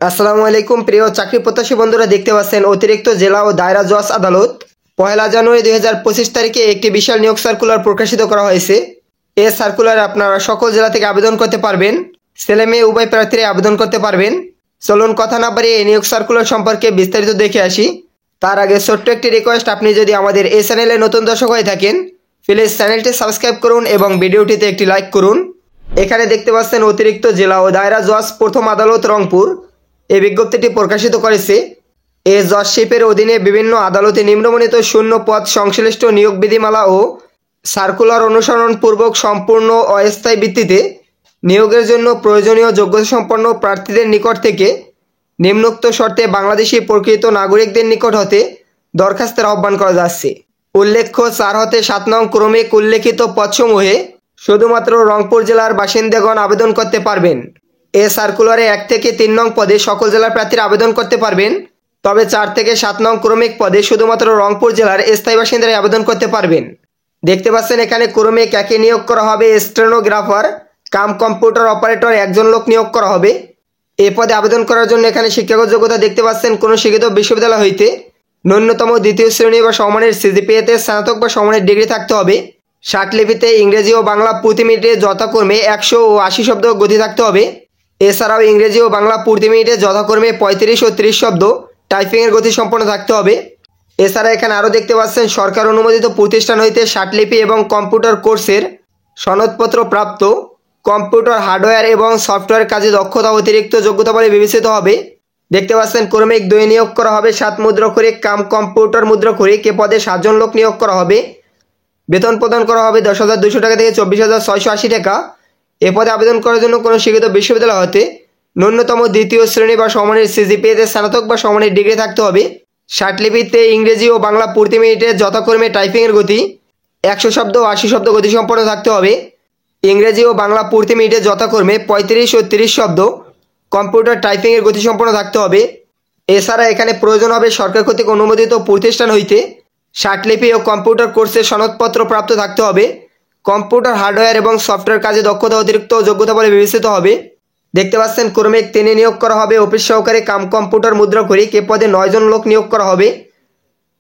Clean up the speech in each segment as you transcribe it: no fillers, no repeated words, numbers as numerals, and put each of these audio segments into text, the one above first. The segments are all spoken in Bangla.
আসসালামু আলাইকুম প্রিয় চাকরি প্রত্যাশী বন্ধুরা, দেখতে পাচ্ছেন অতিরিক্ত জেলা ও দায়রা জজ আদালত 1 জানুয়ারি 2025 তারিখে একটি বিশাল নিয়োগ সার্কুলার প্রকাশিত করা হয়েছে। এই সার্কুলারে আপনারা সকল জেলা থেকে আবেদন করতে পারবেন। ছেলে মেয়ে উভয় প্রার্থীরা আবেদন করতে পারবেন। চলুন কথা না বাড়িয়ে এই নিয়োগ সার্কুলার সম্পর্কে বিস্তারিত দেখে আসি। তার আগে ছোট্ট একটি রিকোয়েস্ট, আপনি যদি আমাদের এই চ্যানেলে নতুন দর্শক হয়ে থাকেন প্লিজ চ্যানেলটি সাবস্ক্রাইব করুন এবং ভিডিওটিতে একটি লাইক করুন। এখানে দেখতে পাচ্ছেন অতিরিক্ত জেলা ও দায়রা জজ প্রথম আদালত রংপুর এই বিজ্ঞপ্তিটি প্রকাশিত করেছে। এই জজশিপের অধীনে বিভিন্ন আদালতে নিম্নবর্ণিত শূন্য পদ সংশ্লিষ্ট নিয়োগ বিধিমালা ও সার্কুলার অনুসরণ পূর্বক সম্পূর্ণ অস্থায়ী ভিত্তিতে নিয়োগের জন্য প্রয়োজনীয় যোগ্যতা সম্পন্ন প্রার্থীদের নিকট থেকে নিম্নোক্ত শর্তে বাংলাদেশি প্রকৃত নাগরিকদের নিকট হতে দরখাস্তের আহ্বান করা যাচ্ছে। উল্লেখ্য 4 হতে 7 নং ক্রমিক উল্লেখিত পদসমূহে শুধুমাত্র রংপুর জেলার বাসিন্দাগণ আবেদন করতে পারবেন। এ সার্কুলারে 1 থেকে 3 নং পদে সকল জেলার প্রার্থীরা আবেদন করতে পারবেন, তবে 4 থেকে 7 নং ক্রমিক পদে শুধুমাত্র রংপুর জেলার স্থায়ী বাসিন্দারাই আবেদন করতে পারবেন। দেখতে পাচ্ছেন এখানে ক্রমিক 1-এ নিয়োগ করা হবে স্টেনোগ্রাফার কাম কম্পিউটার অপারেটর 1 জন লোক নিয়োগ করা হবে। এ পদে আবেদন করার জন্য এখানে শিক্ষাগত যোগ্যতা দেখতে পাচ্ছেন কোনো শিক্ষিত বিশ্ববিদ্যালয় হইতে ন্যূনতম 2য় শ্রেণী বা সমমানের সিজিপিএতে স্নাতক বা সমমানের ডিগ্রি থাকতে হবে। ষাটলিপিতে ইংরেজি ও বাংলা প্রতি মিনিটে যথাক্রমে 100 ও 80 শব্দ গতি থাকতে হবে। এছাড়াও ইংরেজি ও বাংলা প্রতি মিনিটে যথাক্রমে 35 ও 30 শব্দ টাইপিংয়ের গতি সম্পন্ন থাকতে হবে। এছাড়া এখানে আরও দেখতে পাচ্ছেন সরকার অনুমোদিত প্রতিষ্ঠান হইতে ষাটলিপি এবং কম্পিউটার কোর্সের সনদপত্র প্রাপ্ত, কম্পিউটার হার্ডওয়্যার এবং সফটওয়্যার কাজে দক্ষতা অতিরিক্ত যোগ্যতা বলে বিবেচিত হবে। দেখতে পাচ্ছেন ক্রমিক 2-এ নিয়োগ করা হবে 7 মুদ্রাক্ষরিক কাম কম্পিউটার মুদ্রাক্ষরিক। এ পদে 7 জন লোক নিয়োগ করা হবে। বেতন প্রদান করা হবে 10,200 টাকা থেকে 24,680 টাকা। এ পদে আবেদন করার জন্য কোনো শিক্ষিত বিশ্ববিদ্যালয় হতে ন্যূনতম 2য় শ্রেণী বা সমমানের সিজিপিএতে স্নাতক বা সমমানের ডিগ্রি থাকতে হবে। ষাটলিপিতে ইংরেজি ও বাংলা প্রতি মিনিটে যথাক্রমে টাইপিংয়ের গতি 100 শব্দ ও 80 শব্দ গতি সম্পন্ন থাকতে হবে। ইংরেজি ও বাংলা প্রতি মিনিটে যথাক্রমে 35 ও 30 শব্দ কম্পিউটার টাইপিংয়ের গতি সম্পন্ন থাকতে হবে। এছাড়া এখানে প্রয়োজন হবে সরকার কর্তৃক অনুমোদিত প্রতিষ্ঠান হইতে ষাটলিপি ও কম্পিউটার কোর্সের সনদপত্র প্রাপ্ত থাকতে হবে। কম্পিউটার হার্ডওয়্যার এবং সফটওয়্যার কাজে দক্ষতা অতিরিক্ত যোগ্যতা বলে বিবেচিত হবে। দেখতে পাচ্ছেন ক্রমিক 3-এ নিয়োগ করা হবে অফিস সহকারী কাম কম্পিউটার মুদ্রাক্ষরিক। এ পদে 9 জন লোক নিয়োগ করা হবে।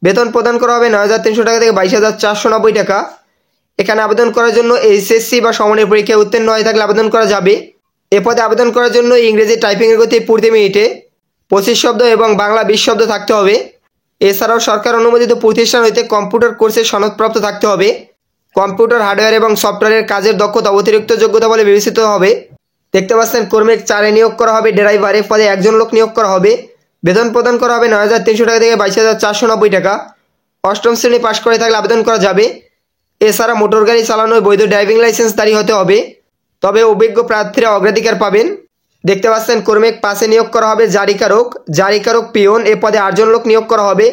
বেতন প্রদান করা হবে 9,300 টাকা থেকে 22,490 টাকা। এখানে আবেদন করার জন্য এইচএসসি বা সমমানের পরীক্ষায় উত্তীর্ণ হয়ে থাকলে আবেদন করা যাবে। এ পদে আবেদন করার জন্য ইংরেজি টাইপিংয়ের গতি প্রতি মিনিটে 25 শব্দ এবং বাংলা 20 শব্দ থাকতে হবে। এছাড়াও সরকার অনুমোদিত প্রতিষ্ঠান হইতে কম্পিউটার কোর্সের সনদপ্রাপ্ত থাকতে হবে। কম্পিউটার হার্ডওয়্যার এবং সফটওয়্যারের কাজের দক্ষতা অতিরিক্ত যোগ্যতা বলে বিবেচিত হবে। দেখতে পাচ্ছেন ক্রমিক 4-এ নিয়োগ করা হবে ড্রাইভার। এ পদে 1 জন লোক নিয়োগ করা হবে। বেতন প্রদান করা হবে 9,300 টাকা থেকে 22,490 টাকা। 8ম শ্রেণী পাশ করে থাকলে আবেদন করা যাবে। এছাড়া মোটর গাড়ি চালানোর বৈধ ড্রাইভিং লাইসেন্সধারী হতে হবে, তবে অভিজ্ঞ প্রার্থীরা অগ্রাধিকার পাবেন। দেখতে পাচ্ছেন ক্রমিক 5-এ নিয়োগ করা হবে জারিকারক পিয়ন। এ পদে 8 জন লোক নিয়োগ করা হবে।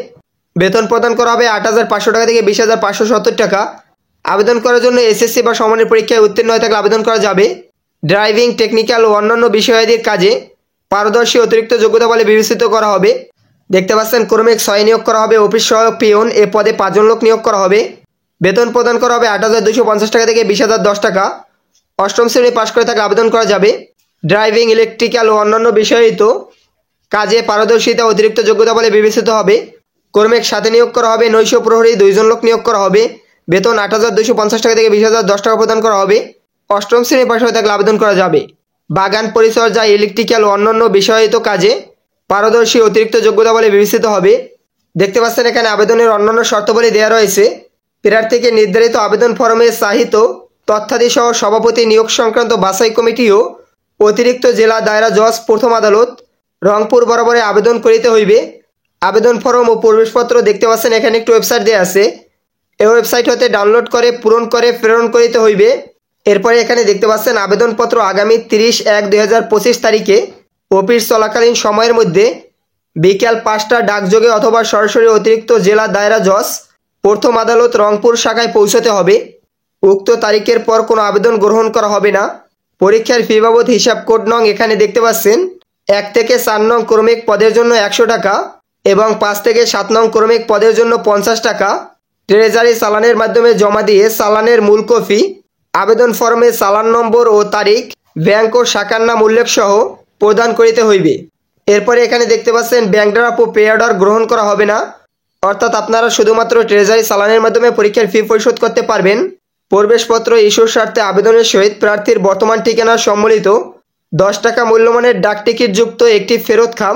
বেতন প্রদান করা হবে 8,500 টাকা থেকে 20,570 টাকা। আবেদন করার জন্য এসএসসি বা সমমানের পরীক্ষায় উত্তীর্ণ হয়ে থাকলে আবেদন করা যাবে। ড্রাইভিং, টেকনিক্যাল ও অন্যান্য বিষয়াদির কাজে পারদর্শী অতিরিক্ত যোগ্যতা বলে বিবেচিত করা হবে। দেখতে পাচ্ছেন ক্রমিক 6-এ নিয়োগ করা হবে অফিস সহায়ক পিয়ন। এ পদে 5 জন লোক নিয়োগ করা হবে। বেতন প্রদান করা হবে 8,250 টাকা থেকে 20,010 টাকা। 8ম শ্রেণী পাশ করে থাকলে আবেদন করা যাবে। ড্রাইভিং, ইলেকট্রিক্যাল ও অন্যান্য বিষয়িত কাজে পারদর্শিতা অতিরিক্ত যোগ্যতা বলে বিবেচিত হবে। ক্রমিক 7-এ নিয়োগ করা হবে নৈশ প্রহরী 2 জন লোক নিয়োগ করা হবে। বেতন 8,250 টাকা থেকে 20,010 টাকা প্রদান করা হবে। 8ম শ্রেণী পাশ হয়ে থাকলে আবেদন করা যাবে। বাগান পরিচর্যা, ইলেকট্রিক্যাল ও অন্যান্য বিষয়িত কাজে পারদর্শী অতিরিক্ত যোগ্যতা বলে বিবেচিত হবে। দেখতে পাচ্ছেন এখানে আবেদনের অন্যান্য শর্তাবলী দেওয়া রয়েছে। প্রার্থীকে নির্ধারিত আবেদন ফরমে চাহিত তথ্যাদি সহ সভাপতি নিয়োগ সংক্রান্ত বাছাই কমিটি ও অতিরিক্ত জেলা দায়রা জজ প্রথম আদালত রংপুর বরাবরে আবেদন করিতে হইবে। আবেদন ফরম ও প্রবেশপত্র দেখতে পাচ্ছেন এখানে একটি ওয়েবসাইট দেওয়া আছে। এই ওয়েবসাইট হতে ডাউনলোড করে পূরণ করে প্রেরণ করিতে হইবে। এরপরে এখানে দেখতে পাচ্ছেন আবেদনপত্র আগামী 30/1/2025 তারিখে অফিস চলাকালীন সময়ের মধ্যে বিকেল 5টা ডাকযোগে অথবা সরাসরি অতিরিক্ত জেলা দায়রা জজ প্রথম আদালত রংপুর শাখায় পৌঁছতে হবে। উক্ত তারিখের পর কোনো আবেদন গ্রহণ করা হবে না। পরীক্ষার ফি বাবদ হিসাব কোড নং এখানে দেখতে পাচ্ছেন 1 থেকে 4 নং ক্রমিক পদের জন্য 100 টাকা এবং 5 থেকে 7 নং ক্রমিক পদের জন্য 50 টাকা ট্রেজারি চালানের মাধ্যমে জমা দিয়ে চালানের মূল কপি, আবেদন ফর্মে চালান নম্বর ও তারিখ, ব্যাংক ও শাখার নাম উল্লেখ সহ প্রদান করিতে হইবে। এরপরে এখানে দেখতে পাচ্ছেন ব্যাংক ড্রাফট ও পে অর্ডার গ্রহণ করা হবে না, অর্থাৎ আপনারা শুধুমাত্র ট্রেজারি চালানের মাধ্যমে পরীক্ষার ফি পরিশোধ করতে পারবেন। প্রবেশপত্র ইস্যুর স্বার্থে আবেদনের সহিত প্রার্থীর বর্তমান ঠিকানা সম্বলিত 10 টাকা মূল্যমানের ডাক টিকিট যুক্ত একটি ফেরত খাম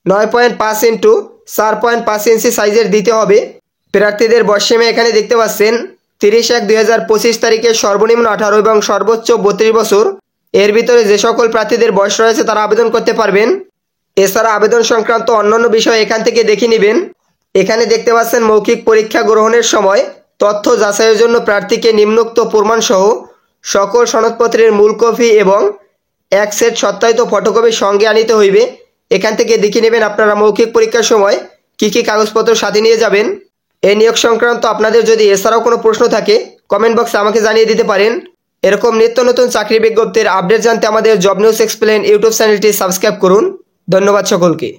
9.5 ইন্টু 4.5 ইঞ্চি সাইজের দিতে হবে। প্রার্থীদের বয়সসীমা এখানে দেখতে পাচ্ছেন 30/1/2025 তারিখে সর্বনিম্ন 18 এবং সর্বোচ্চ 32 বছর। এর ভিতরে যে সকল প্রার্থীদের বয়স রয়েছে তারা আবেদন করতে পারবেন। এছাড়া আবেদন সংক্রান্ত অন্যান্য বিষয় এখান থেকে দেখে নেবেন। এখানে দেখতে পাচ্ছেন মৌখিক পরীক্ষা গ্রহণের সময় তথ্য যাচাইয়ের জন্য প্রার্থীকে নিম্নোক্ত প্রমাণসহ সকল সনদপত্রের মূল কপি এবং এক সেট সত্যায়িত ফটোকপি সঙ্গে আনিতে হইবে। এখান থেকে দেখে নেবেন আপনারা মৌখিক পরীক্ষার সময় কি কি কাগজপত্র সাথে নিয়ে যাবেন। এই নিয়োগ সংক্রান্ত আপনাদের যদি এছাড়াও কোনো প্রশ্ন থাকে কমেন্ট বক্সে আমাকে জানিয়ে দিতে পারেন। এরকম নিত্য নতুন চাকরি বিজ্ঞপ্তির আপডেট জানতে আমাদের জব নিউজ এক্সপ্লেন ইউটিউব চ্যানেলটি সাবস্ক্রাইব করুন। ধন্যবাদ সকলকে।